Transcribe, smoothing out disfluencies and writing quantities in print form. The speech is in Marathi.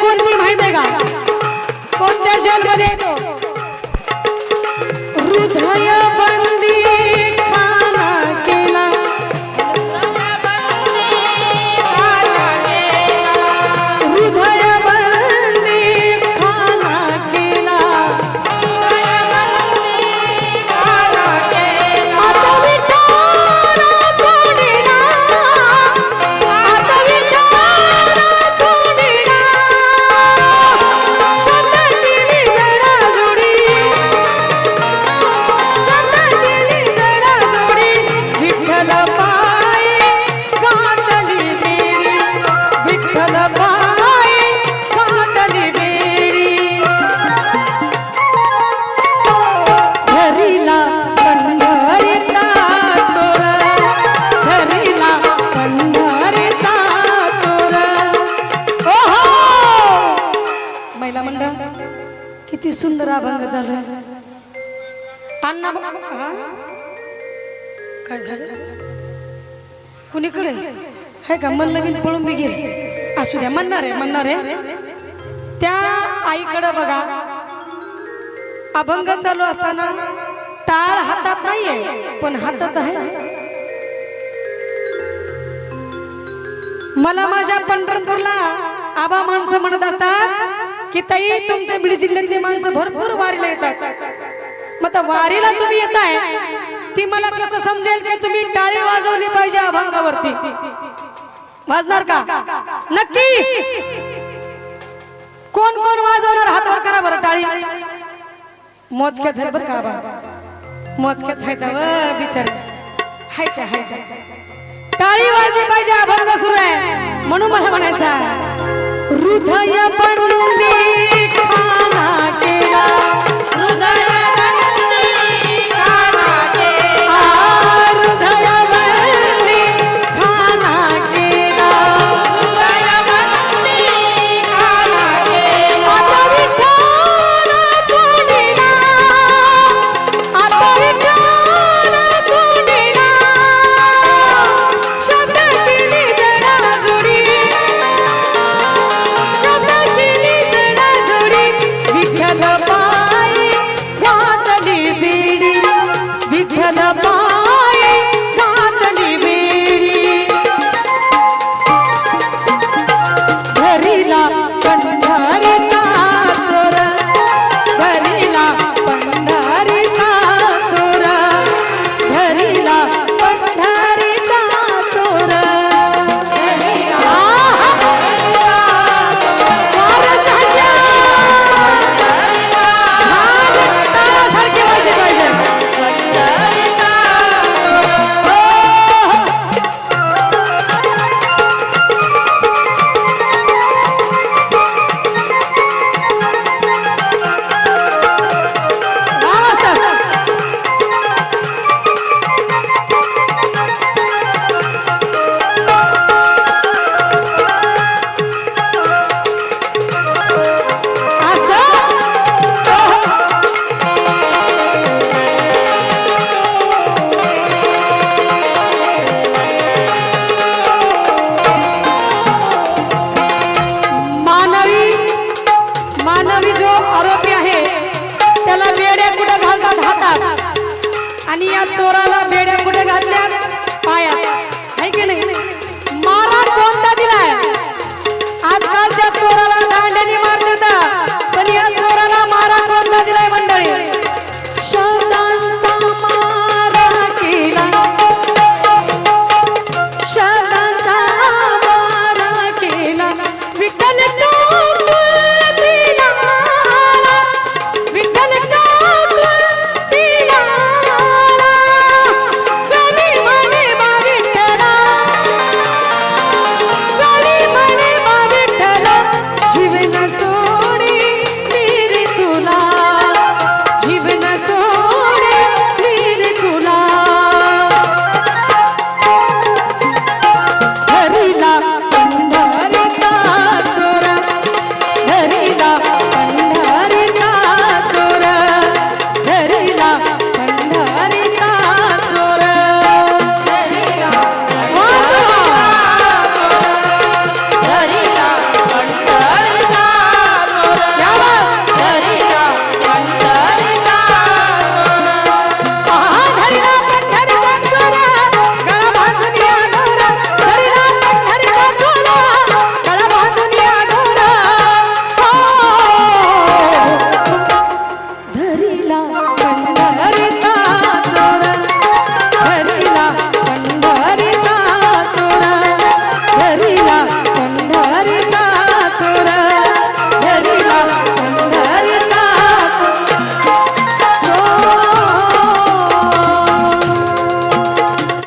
कोणती माहिती आहे का? कोणत्या जेलमध्ये येतो? हृदय बंदी खाना केला, हृदय बंदी खाना केला, आता विठाला तोडिला, आता विठाला तोडिला, शब्द केली जरा जोडी, शब्द केली जरा जोडी, विठ्ठल पाय घातली बेरी, विठ्ठल पाय घातली बेरी, धरिला पंढरीचा चोर, धरिला पंढरीचा चोर. ओहो महिला मंडळ किती सुंदर अभंग झाला. अण्णा हा? काय झालं? कुणीकडे आहे का? म्हणलं की पळून बी गेले. असू द्या, म्हणणार आहे म्हणणार आहे. त्या आईकडे बघा, अभंग चालू असताना टाळ हातात नाहीये पण हातात आहे. मला माझ्या पंढरपूरला आबा माणसं म्हणत असतात की ताई तुमच्या बीड जिल्ह्यातली माणसं भरपूर वारीला येतात. मग आता वारीला तुम्ही येताय ती मला कसं समजेल की तुम्ही टाळी वाजवली पाहिजे अभंगावरती? वाजणार का? नक्की. कोण कोण वाजवणार? हात वर करा बरं. टाळी मोजक्याच आहे बरं का आबा, मोजक्याच आहे बिचार. हाय का हाय का? टाळी वाजली पाहिजे, अभंग सुरू आहे म्हणून मला म्हणायचा हृदय बंदी